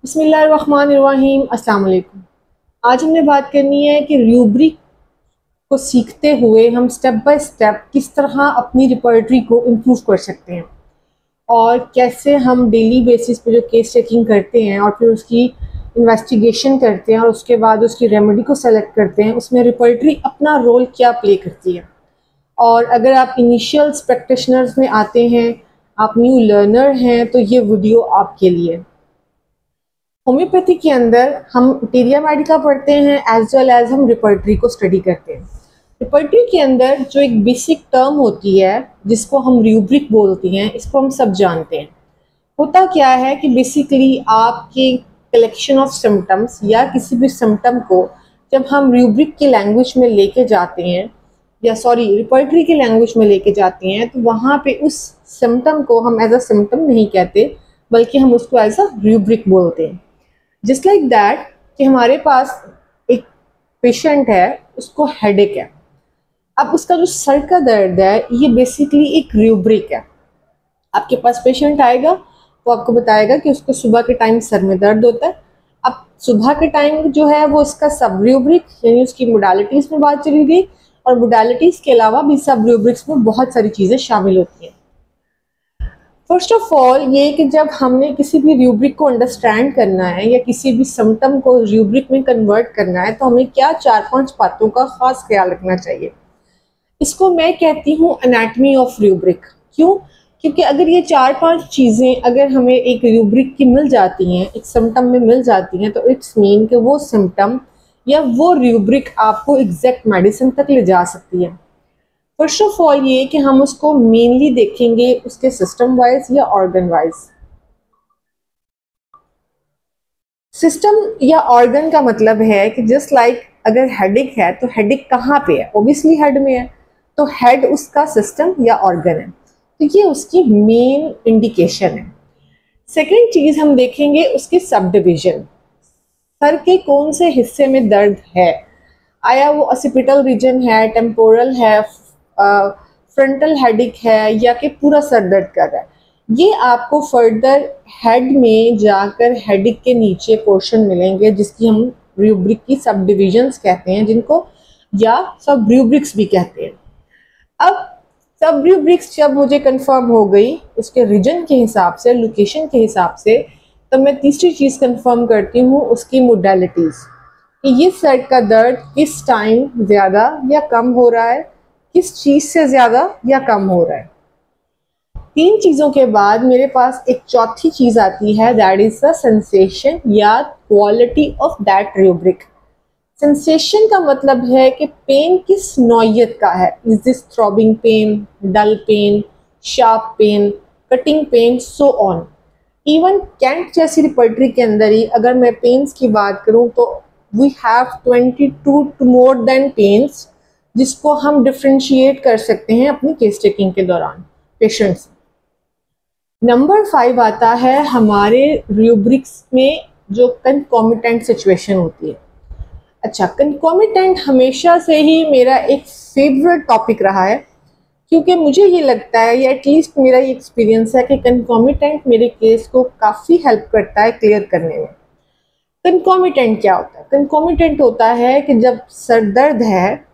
बिस्मिल्लाहिर्रहमानिर्रहीम। अस्सलाम वालेकुम। आज हमने बात करनी है कि रूब्रिक को सीखते हुए हम स्टेप बाय स्टेप किस तरह अपनी रिपर्टरी को इम्प्रूव कर सकते हैं और कैसे हम डेली बेसिस पे जो केस चेकिंग करते हैं और फिर उसकी इन्वेस्टिगेशन करते हैं और उसके बाद उसकी रेमेडी को सेलेक्ट करते हैं, उसमें रिपर्टरी अपना रोल क्या प्ले करती है। और अगर आप इनिशियल प्रैक्टिशनर्स में आते हैं, आप न्यू लर्नर हैं, तो ये वीडियो आपके लिए। होम्योपैथी के अंदर हम टेरिया मेडिका पढ़ते हैं एज वेल एज हम रिपर्टरी को स्टडी करते हैं। रिपर्टरी के अंदर जो एक बेसिक टर्म होती है जिसको हम रूब्रिक बोलते हैं, इसको हम सब जानते हैं। होता क्या है कि बेसिकली आपके कलेक्शन ऑफ सिम्टम्स या किसी भी सिम्टम को जब हम रूब्रिक की लैंग्वेज में लेके जाते हैं या रिपर्टरी की लैंग्वेज में लेके जाते हैं, तो वहाँ पे उस सिम्टम को हम एज अ सिम्टम नहीं कहते बल्कि हम उसको एज अ रूब्रिक बोलते हैं। जस्ट लाइक दैट कि हमारे पास एक पेशेंट है, उसको हेडेक है। अब उसका जो सर का दर्द है ये बेसिकली एक रूब्रिक है। आपके पास पेशेंट आएगा, वो आपको बताएगा कि उसको सुबह के टाइम सर में दर्द होता है। अब सुबह के टाइम जो है वो उसका सब रूब्रिक यानी उसकी मोडालिटीज़ में बात चली गई, और मोडालिटीज़ के अलावा भी सब रूब्रिक्स में बहुत सारी चीज़ें शामिल होती हैं। फर्स्ट ऑफ ऑल ये कि जब हमने किसी भी रूब्रिक को अंडरस्टैंड करना है या किसी भी सिम्टम को रूब्रिक में कन्वर्ट करना है, तो हमें क्या 4-5 बातों का खास ख्याल रखना चाहिए। इसको मैं कहती हूँ एनाटमी ऑफ रूब्रिक। क्यों? क्योंकि अगर ये 4-5 चीज़ें अगर हमें एक रूब्रिक की मिल जाती हैं, एक सिम्टम में मिल जाती हैं, तो इट्स मीन कि वो सिम्टम या वो रूब्रिक आपको एग्जैक्ट मेडिसिन तक ले जा सकती है। फर्स्ट ऑफ ऑल ये कि हम उसको मेनली देखेंगे उसके सिस्टम वाइज या ऑर्गन वाइज। सिस्टम या ऑर्गन का मतलब है कि जस्ट लाइक अगर हेडिक है तो हेडिक कहाँ पे है? ऑब्वियसली हेड में है, तो हेड उसका सिस्टम या ऑर्गन है, तो ये उसकी मेन इंडिकेशन है। सेकेंड चीज हम देखेंगे उसकी सब डिविजन। सर के कौन से हिस्से में दर्द है, आया वो ऑसिपिटल रीजन है, टेम्पोरल है, फ्रंटल हेडिक है, या कि पूरा सर दर्द कर रहा है। ये आपको फर्दर हेड में जाकर हेडिक के नीचे पोर्शन मिलेंगे जिसकी हम रूब्रिक की सब डिविजन्स कहते हैं, जिनको या सब रूब्रिक्स भी कहते हैं। अब सब रूब्रिक्स जब मुझे कंफर्म हो गई उसके रीजन के हिसाब से, लोकेशन के हिसाब से, तो मैं तीसरी चीज़ कंफर्म करती हूँ उसकी मोडालिटीज़ कि ये सर का दर्द किस टाइम ज़्यादा या कम हो रहा है, किस चीज़ से ज़्यादा या कम हो रहा है। 3 चीज़ों के बाद मेरे पास एक चौथी चीज़ आती है, दैट इज़ द सेंसेशन या quality of that rubric. Sensation का मतलब है कि पेन किस नौयत का है। Is this throbbing pain, dull pain, sharp pain, cutting pain, so on. Even Kent जैसी रिपर्टरी के अंदर ही अगर मैं पेन्स की बात करूं तो we have 22 two more than pains जिसको हम डिफ्रेंशिएट कर सकते हैं अपनी केस टेकिंग के दौरान पेशेंट्स। नंबर 5 आता है हमारे रूब्रिक्स में जो कंकॉमिटेंट सिचुएशन होती है। अच्छा, कंकॉमिटेंट हमेशा से ही मेरा एक फेवरेट टॉपिक रहा है, क्योंकि मुझे ये लगता है या एटलीस्ट मेरा ये एक्सपीरियंस है कि कंकॉमिटेंट मेरे केस को काफ़ी हेल्प करता है क्लियर करने में। कंकॉमिटेंट क्या होता है? कंकॉमिटेंट होता है कि जब सर दर्द है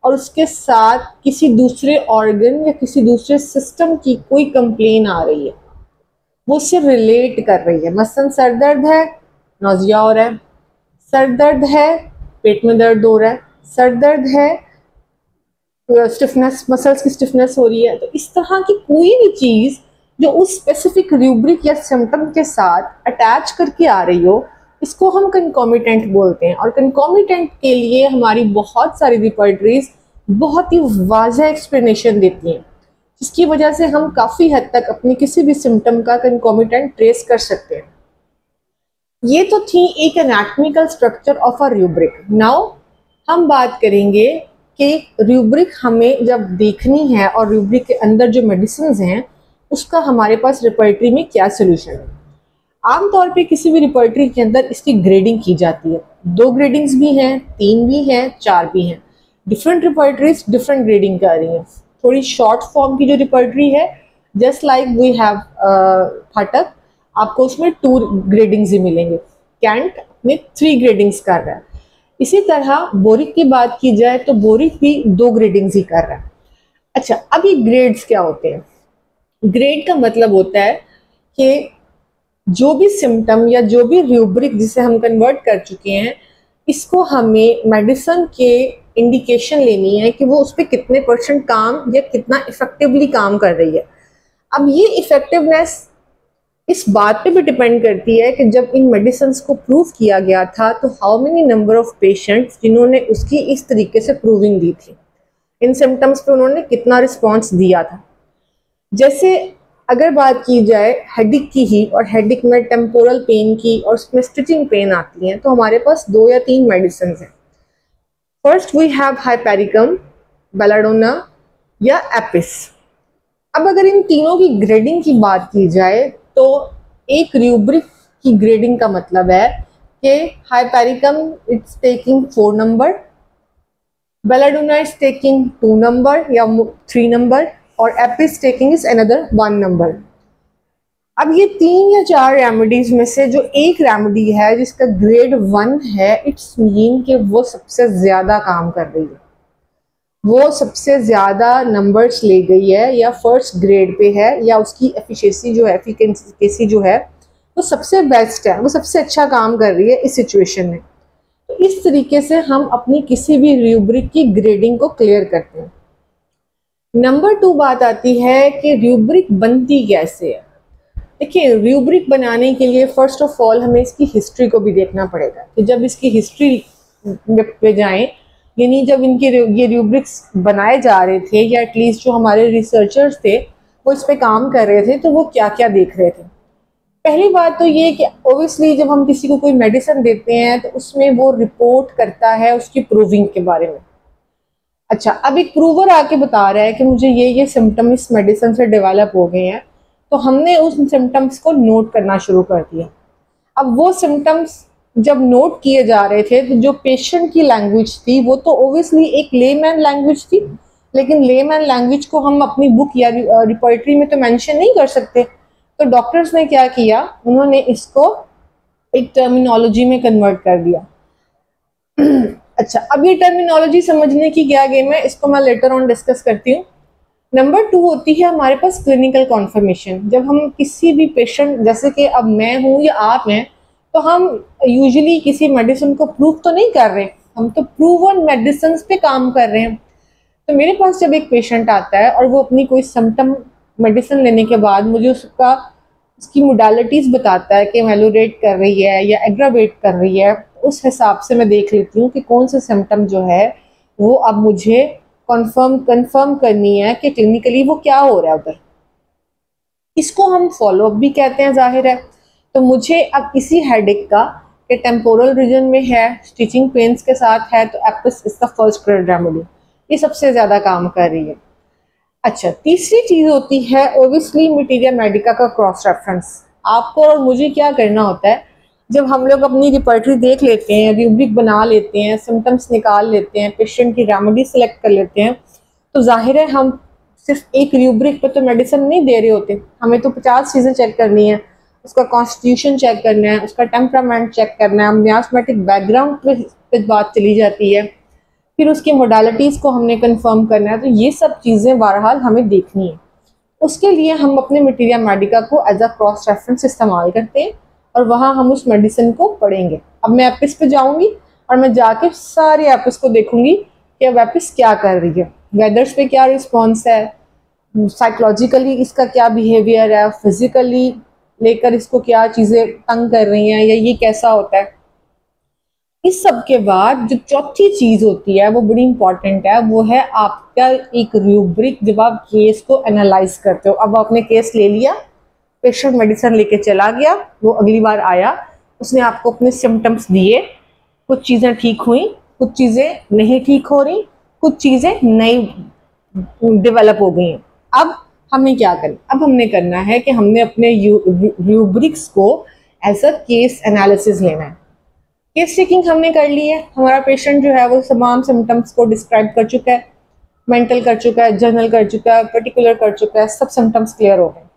और उसके साथ किसी दूसरे ऑर्गन या किसी दूसरे सिस्टम की कोई कंप्लेन आ रही है, वो उससे रिलेट कर रही है। मसलन सर दर्द है, नौजिया हो रहा है, सर दर्द है, पेट में दर्द हो रहा है, सर दर्द है, स्टिफनेस, मसल्स की स्टिफनेस हो रही है, तो इस तरह की कोई भी चीज़ जो उस स्पेसिफिक रूब्रिक या सिम्टम के साथ अटैच करके आ रही हो, इसको हम कंकॉमिटेंट बोलते हैं। और कंकॉमिटेंट के लिए हमारी बहुत सारी रिपर्टरीज बहुत ही वाज़ह एक्सप्लेनेशन देती हैं, जिसकी वजह से हम काफ़ी हद तक अपनी किसी भी सिम्टम का कंकॉमिटेंट ट्रेस कर सकते हैं। ये तो थी एक anatomical structure of a rubric. Now हम बात करेंगे कि रूब्रिक हमें जब देखनी है और रूब्रिक के अंदर जो मेडिसिन हैं उसका हमारे पास रिपर्टरी में क्या सोल्यूशन है। आमतौर पे किसी भी रिपर्टरी के अंदर इसकी ग्रेडिंग की जाती है। 2 ग्रेडिंग्स भी हैं, 3 भी हैं, 4 भी हैं। डिफरेंट रिपर्टरीज डिफरेंट ग्रेडिंग कर रही हैं। थोड़ी शॉर्ट फॉर्म की जो रिपर्टरी है, जस्ट लाइक वी हैव फाटक, आपको उसमें 2 ग्रेडिंग्स ही मिलेंगे। कैंट में 3 ग्रेडिंग्स कर रहा है। इसी तरह बोरिक की बात की जाए तो बोरिक भी 2 ग्रेडिंग्स ही कर रहा है। अच्छा, अब ये ग्रेड्स क्या होते हैं? ग्रेड का मतलब होता है कि जो भी सिम्टम या जो भी रूब्रिक जिसे हम कन्वर्ट कर चुके हैं, इसको हमें मेडिसिन के इंडिकेशन लेनी है कि वो उस पर कितने % काम या कितना इफेक्टिवली काम कर रही है। अब ये इफेक्टिवनेस इस बात पे भी डिपेंड करती है कि जब इन मेडिसिन को प्रूव किया गया था तो how many number of patients जिन्होंने उसकी इस तरीके से प्रूविंग दी थी, इन सिम्टम्स पे उन्होंने कितना रिस्पॉन्स दिया था। जैसे अगर बात की जाए हेडिक की ही, और हेडिक में टेम्पोरल पेन की और उसमें स्टिचिंग पेन आती है, तो हमारे पास 2 या 3 मेडिसिन हैं। First we have hypericum, belladonna या एपिस। अब अगर इन तीनों की ग्रेडिंग की बात की जाए तो एक रूब्रिक की ग्रेडिंग का मतलब है कि hypericum it's taking 4 number, belladonna is taking 2 number या 3 नंबर, और Apis taking is another 1 number. अब ये 3 या 4 रेमेडीज में से जो एक रेमेडी है जिसका ग्रेड 1 है, इट्स मीन कि वो सबसे ज्यादा काम कर रही है, वो सबसे ज़्यादा नंबर्स ले गई है या फर्स्ट ग्रेड पे है, या उसकी एफिशिएंसी जो है, एफिकेसी जो है वो सबसे बेस्ट है, वो सबसे अच्छा काम कर रही है इस सिचुएशन में। तो इस तरीके से हम अपनी किसी भी रूब्रिक की ग्रेडिंग को क्लियर करते हैं। नंबर 2 बात आती है कि रूब्रिक बनती कैसे है। देखिए, रूब्रिक बनाने के लिए फर्स्ट ऑफ ऑल हमें इसकी हिस्ट्री को भी देखना पड़ेगा कि जब इसकी हिस्ट्री पे जाएं, यानी जब इनके ये रूब्रिक्स बनाए जा रहे थे या एटलीस्ट जो हमारे रिसर्चर्स थे वो इस पे काम कर रहे थे, तो वो क्या क्या देख रहे थे। पहली बात तो ये कि ओबियसली जब हम किसी को कोई मेडिसिन देते हैं तो उसमें वो रिपोर्ट करता है उसकी प्रूविंग के बारे में। अच्छा, अब एक प्रूवर आके बता रहा है कि मुझे ये सिम्टम इस मेडिसिन से डेवलप हो गए हैं, तो हमने उस सिम्टम्स को नोट करना शुरू कर दिया। अब वो सिम्टम्स जब नोट किए जा रहे थे तो जो पेशेंट की लैंग्वेज थी वो तो ओबियसली एक लेमैन लैंग्वेज थी, लेकिन लेमैन लैंग्वेज को हम अपनी बुक या रिपोर्टरी में तो मेंशन नहीं कर सकते। तो डॉक्टर्स ने क्या किया, उन्होंने इसको एक टर्मिनोलॉजी में कन्वर्ट कर दिया। अच्छा, अब ये टर्मिनोलॉजी समझने की क्या गेम है, इसको मैं लेटर ऑन डिस्कस करती हूँ। नंबर 2 होती है हमारे पास क्लिनिकल कॉन्फर्मेशन। जब हम किसी भी पेशेंट, जैसे कि अब मैं हूँ या आप हैं, तो हम यूजुअली किसी मेडिसिन को प्रूव तो नहीं कर रहे, हम तो प्रूवन मेडिसिन पे काम कर रहे हैं। तो मेरे पास जब एक पेशेंट आता है और वो अपनी कोई सिम्टम मेडिसिन लेने के बाद मुझे उसकी मोडालिटीज़ बताता है कि मेलोरेट कर रही है या एग्रावेट कर रही है, उस हिसाब से मैं देख लेती हूँ कि कौन सा सिम्टम जो है वो अब मुझे कंफर्म करनी है कि क्लिनिकली वो क्या हो रहा है उधर। इसको हम फॉलोअप भी कहते हैं, जाहिर है। तो मुझे अब इसी हेडेक का कि टेम्पोरल रीजन में है, स्टिचिंग पेन्स के साथ है, तो एपिस इसका फर्स्ट ग्रेड रेमेडी, ये सबसे ज़्यादा काम कर रही है। अच्छा, तीसरी चीज़ होती है ओबियसली मटीरिया मेडिका का क्रॉस रेफरेंस। आपको और मुझे क्या करना होता है, जब हम लोग अपनी रिपर्टरी देख लेते हैं, रूब्रिक बना लेते हैं, सिम्टम्स निकाल लेते हैं, पेशेंट की रेमेडी सेलेक्ट कर लेते हैं, तो जाहिर है हम सिर्फ एक रूब्रिक पे तो मेडिसिन नहीं दे रहे होते, हमें तो 50 चीज़ें चेक करनी है। उसका कॉन्स्टिट्यूशन चेक करना है, उसका टेम्परामेंट चेक करना है, मियास्मेटिक बैकग्राउंड पे बात चली जाती है, फिर उसकी मोडालिटीज़ को हमने कंफर्म करना है। तो ये सब चीज़ें बहरहाल हमें देखनी है। उसके लिए हम अपने मटीरिया मेडिका को एज अ क्रॉस रेफरेंस इस्तेमाल करते हैं और वहाँ हम उस मेडिसिन को पढ़ेंगे। अब मैं एपिस पे जाऊँगी और मैं जाके सारे एपिस को देखूँगी कि अब एपिस क्या कर रही है, वेदर्स पे क्या रिस्पॉन्स है, साइकोलॉजिकली इसका क्या बिहेवियर है, फिजिकली लेकर इसको क्या चीज़ें तंग कर रही हैं या ये कैसा होता है। इस सब के बाद जो चौथी चीज़ होती है वो बड़ी इंपॉर्टेंट है, वो है आपका एक रूब्रिक। जब आप केस को एनालाइज करते हो, अब आपने केस ले लिया, पेशेंट मेडिसिन लेके चला गया, वो अगली बार आया, उसने आपको अपने सिम्टम्स दिए, कुछ चीज़ें ठीक हुई, कुछ चीज़ें नहीं ठीक हो रही, कुछ चीज़ें नई डेवलप हो गई हैं। अब हमें क्या करना, अब हमने करना है कि हमने अपने रूब्रिक्स को एज अ केस एनालिसिस लेना है। केस टेकिंग हमने कर ली है, हमारा पेशेंट जो है वो तमाम सिम्टम्स को डिस्क्राइब कर चुका है, मेंटल कर चुका है, जर्नल कर चुका है, पर्टिकुलर कर चुका है, सब सिम्टम्स क्लियर हो गए।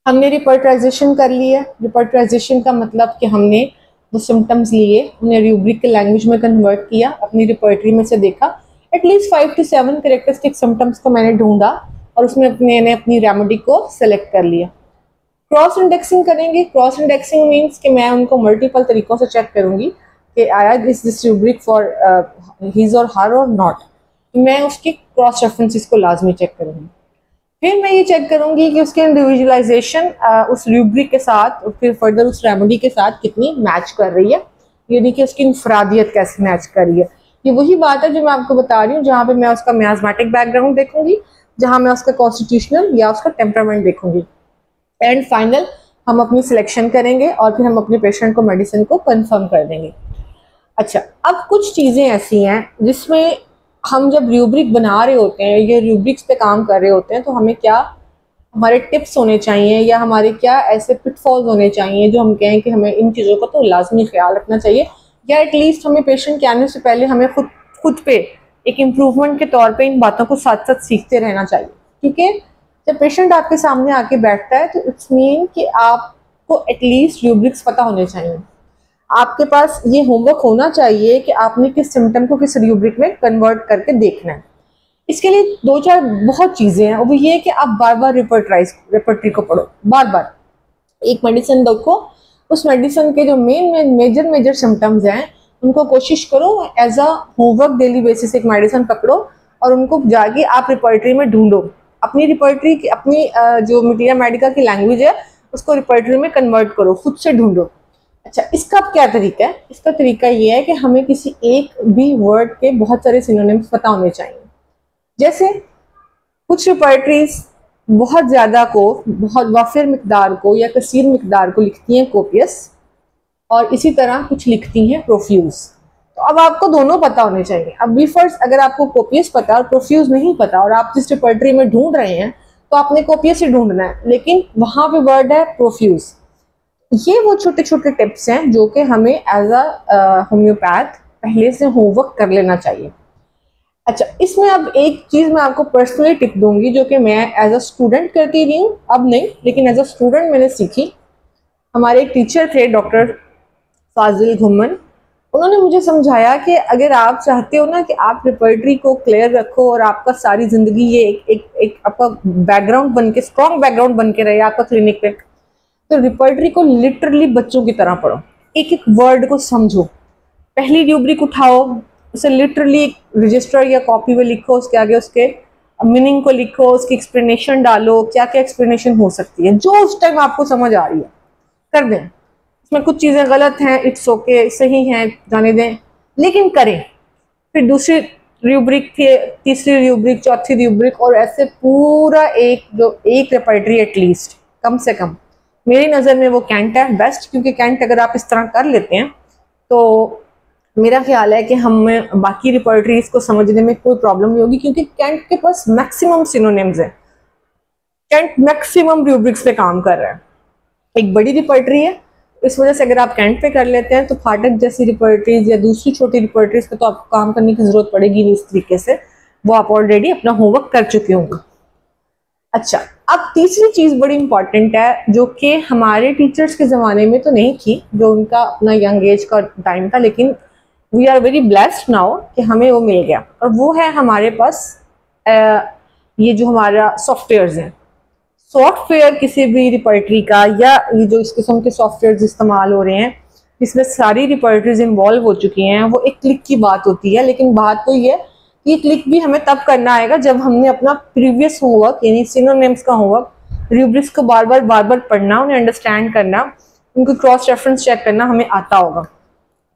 हमने रिपोर्टराइजेशन कर ली है। रिपोर्टराइजेशन का मतलब कि हमने वो सिम्टम्स लिए, उन्हें रूब्रिक के लैंग्वेज में कन्वर्ट किया, अपनी रिपोर्टरी में से देखा, एटलीस्ट 5 to 7 कैरेक्टरिस्टिक सिम्टम्स को मैंने ढूंढा और उसमें अपनी रेमेडी को सेलेक्ट कर लिया। क्रॉस इंडेक्सिंग करेंगे। क्रॉस इंडेक्सिंग मीन्स कि मैं उनको मल्टीपल तरीकों से चेक करूंगी कि आया दिस रूब्रिक फॉर हिज और हर और नॉट। मैं उसकी क्रॉस रेफरेंसेस को लाजमी चेक करूंगी। फिर मैं ये चेक करूंगी कि उसके इंडिविजुअलाइजेशन उस रूब्रिक के साथ और फिर फर्दर उस रेमेडी के साथ कितनी मैच कर रही है, यानी कि उसकी इंफरादियत कैसे मैच कर रही है। ये वही बात है जो मैं आपको बता रही हूँ, जहाँ पे मैं उसका मैथमेटिक बैकग्राउंड देखूंगी, जहाँ मैं उसका कॉन्स्टिट्यूशनल या उसका टेम्परामेंट देखूंगी। एंड फाइनल हम अपनी सिलेक्शन करेंगे और फिर हम अपने पेशेंट को मेडिसिन को कंफर्म कर देंगे। अच्छा, अब कुछ चीज़ें ऐसी हैं जिसमें हम जब रूब्रिक बना रहे होते हैं या रूब्रिक्स पे काम कर रहे होते हैं तो हमें क्या हमारे टिप्स होने चाहिए या हमारे क्या ऐसे पिटफॉल्स होने चाहिए जो हम कहें कि हमें इन चीज़ों का तो लाजमी ख्याल रखना चाहिए, या एटलीस्ट हमें पेशेंट के आने से पहले हमें खुद पे एक इम्प्रूवमेंट के तौर पे इन बातों को साथ साथ सीखते रहना चाहिए। क्योंकि जब पेशेंट आपके सामने आके बैठता है तो इट्स मीन कि आपको एटलीस्ट रूब्रिक्स पता होने चाहिए, आपके पास ये होमवर्क होना चाहिए कि आपने किस सिम्टम को किस रूब्रिक में कन्वर्ट करके देखना है। इसके लिए 2-4 बहुत चीज़ें हैं, और वो ये कि आप बार बार रिपर्टरी को पढ़ो, बार बार एक मेडिसिन देखो, उस मेडिसिन के जो मेजर सिम्टम्स हैं उनको कोशिश करो as a homework daily basis एक मेडिसिन पकड़ो और उनको जाके आप रिपर्टरी में ढूंढो। अपनी रिपर्टरी की अपनी जो मटीरियल मेडिका की लैंग्वेज है उसको रिपर्टरी में कन्वर्ट करो, खुद से ढूंढो। अच्छा, इसका क्या तरीका है? इसका तरीका ये है कि हमें किसी एक भी वर्ड के बहुत सारे सिनोनिम्स पता होने चाहिए। जैसे कुछ रिपर्टरीज बहुत ज़्यादा को, बहुत वाफिर मिकदार को या कसीर मिकदार को लिखती हैं कोपियस, और इसी तरह कुछ लिखती हैं प्रोफ्यूज। तो अब आपको दोनों पता होने चाहिए। अब बी फर्स्ट, अगर आपको कोपियस पता और प्रोफ्यूज नहीं पता और आप जिस रिपर्टरी में ढूंढ रहे हैं तो आपने कोपियस ही ढूंढना है, लेकिन वहाँ पे वर्ड है प्रोफ्यूज। ये वो छोटे छोटे टिप्स हैं जो कि हमें एज अ होम्योपैथ पहले से होमवर्क कर लेना चाहिए। अच्छा, इसमें अब एक चीज़ मैं आपको पर्सनली टिप दूंगी जो कि मैं एज अ स्टूडेंट करती रही हूँ, अब नहीं लेकिन एज अ स्टूडेंट मैंने सीखी। हमारे एक टीचर थे डॉक्टर फाजिल घुमन, उन्होंने मुझे समझाया कि अगर आप चाहते हो ना कि आप रिपर्टरी को क्लियर रखो और आपका सारी ज़िंदगी ये एक आपका बैकग्राउंड बन के, स्ट्रॉन्ग बैकग्राउंड बन के रहे आपका क्लिनिक पे, तो रिपर्टरी को लिटरली बच्चों की तरह पढ़ो, एक एक वर्ड को समझो। पहली रूब्रिक उठाओ, उसे लिटरली एक रजिस्टर या कॉपी में लिखो, उसके आगे उसके मीनिंग को लिखो, उसकी एक्सप्लेनेशन डालो, क्या क्या एक्सप्लेनेशन हो सकती है जो उस टाइम आपको समझ आ रही है कर दें। इसमें कुछ चीज़ें गलत हैं, इट्स ओके, सही हैं, जाने दें, लेकिन करें। फिर दूसरी रूब्रिक थी, तीसरी रूब्रिक, चौथी रूब्रिक, और ऐसे पूरा एक रिपर्टरी एटलीस्ट कम से कम। मेरी नज़र में वो कैंट है बेस्ट, क्योंकि कैंट अगर आप इस तरह कर लेते हैं तो मेरा ख्याल है कि हमें बाकी रिपर्टरीज को समझने में कोई प्रॉब्लम नहीं होगी, क्योंकि कैंट के पास मैक्सिमम सिनोनिम्स हैं। कैंट मैक्सिमम रूब्रिक्स पे काम कर रहा है, एक बड़ी रिपर्टरी है, इस वजह से अगर आप कैंट पे कर लेते हैं तो फाटक जैसी रिपर्टरीज या दूसरी छोटी रिपर्टरीज पे तो आपको काम करने की जरूरत पड़ेगी नहीं इस तरीके से, वो आप ऑलरेडी अपना होमवर्क कर चुके होंगे। अच्छा, अब तीसरी चीज़ बड़ी इंपॉर्टेंट है जो कि हमारे टीचर्स के ज़माने में तो नहीं थी, जो उनका अपना यंग एज का टाइम था, लेकिन we are very blessed now कि हमें वो मिल गया, और वो है हमारे पास ये जो हमारा सॉफ्टवेयर्स हैं। सॉफ्टवेयर किसी भी रिपर्टरी का, या ये जो इस किस्म के सॉफ्टवेयर इस्तेमाल हो रहे हैं जिसमें सारी रिपर्टरीज इन्वॉल्व हो चुकी हैं, वो एक क्लिक की बात होती है। लेकिन बात तो ये कि क्लिक भी हमें तब करना आएगा जब हमने अपना प्रीवियस होमवर्क यानी सिनोनिम्स का होमवर्क, रूब्रिक्स को बार बार पढ़ना, उन्हें अंडरस्टैंड करना, उनको क्रॉस रेफरेंस चेक करना हमें आता होगा।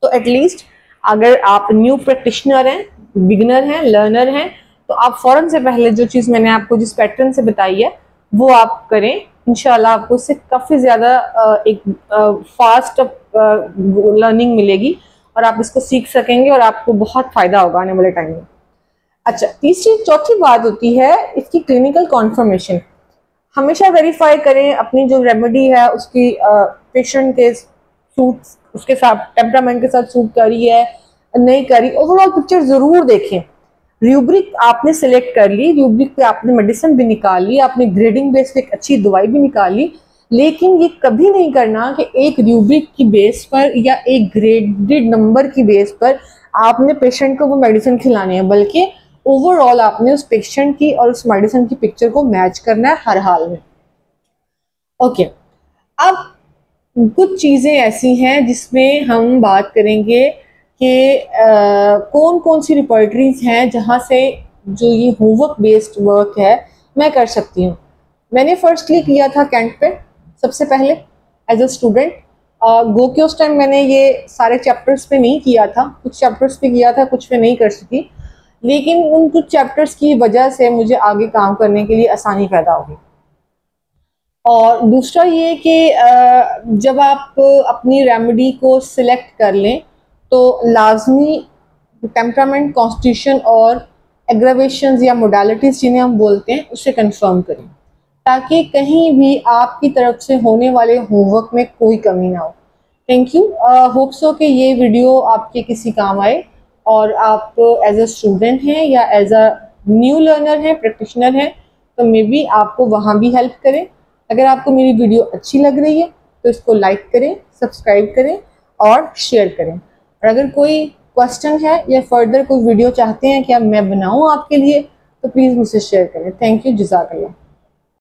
तो एटलीस्ट अगर आप न्यू प्रैक्टिशनर हैं, बिगिनर हैं, लर्नर हैं, तो आप फ़ौरन से पहले जो चीज़ मैंने आपको जिस पैटर्न से बताई है वो आप करें। इंशाल्लाह आपको इससे काफ़ी ज़्यादा एक फास्ट लर्निंग मिलेगी और आप इसको सीख सकेंगे और आपको बहुत फ़ायदा होगा आने वाले टाइम में। अच्छा, चौथी बात होती है इसकी क्लिनिकल कॉन्फर्मेशन। हमेशा वेरीफाई करें अपनी जो रेमेडी है उसकी पेशेंट के सूट, उसके साथ टेम्परामेंट के साथ सूट करी है नहीं करी, ओवरऑल पिक्चर ज़रूर देखें। रूब्रिक आपने सेलेक्ट कर ली, रूब्रिक पे आपने मेडिसिन भी निकाल ली, आपने ग्रेडिंग बेस पे एक अच्छी दवाई भी निकाल ली, लेकिन ये कभी नहीं करना कि एक रूब्रिक की बेस पर या एक ग्रेडेड नंबर की बेस पर आपने पेशेंट को वो मेडिसिन खिलानी है, बल्कि ओवरऑल आपने उस पेशेंट की और उस मेडिसिन की पिक्चर को मैच करना है हर हाल में। ओके, अब कुछ चीज़ें ऐसी हैं जिसमें हम बात करेंगे कि कौन कौन सी रिपोर्टरीज हैं जहाँ से जो ये होमवर्क बेस्ड वर्क है मैं कर सकती हूँ। मैंने फर्स्टली किया था कैंट पे सबसे पहले एज अ स्टूडेंट। गो के उस टाइम मैंने ये सारे चैप्टर्स पे नहीं किया था, कुछ चैप्टर्स पे किया था, कुछ पे नहीं कर सकी, लेकिन उन कुछ चैप्टर्स की वजह से मुझे आगे काम करने के लिए आसानी पैदा होगी। और दूसरा ये कि जब आप अपनी रेमेडी को सिलेक्ट कर लें तो लाजमी टेम्परामेंट, कॉन्स्टिट्यूशन और एग्रावेशंस या मोडालिटीज़ जिन्हें हम बोलते हैं उससे कंफर्म करें, ताकि कहीं भी आपकी तरफ से होने वाले होमवर्क में कोई कमी ना हो। Thank you. होप सो कि ये वीडियो आपके किसी काम आए और आप एज अ स्टूडेंट हैं या एज अ न्यू लर्नर हैं, प्रैक्टिशनर हैं, तो मे बी आपको वहाँ भी हेल्प करें। अगर आपको मेरी वीडियो अच्छी लग रही है तो इसको लाइक करें, सब्सक्राइब करें और शेयर करें। और अगर कोई क्वेश्चन है या फर्दर कोई वीडियो चाहते हैं कि अब मैं बनाऊं आपके लिए, तो प्लीज़ मुझसे शेयर करें। थैंक यू, जज़ाकल्लाह।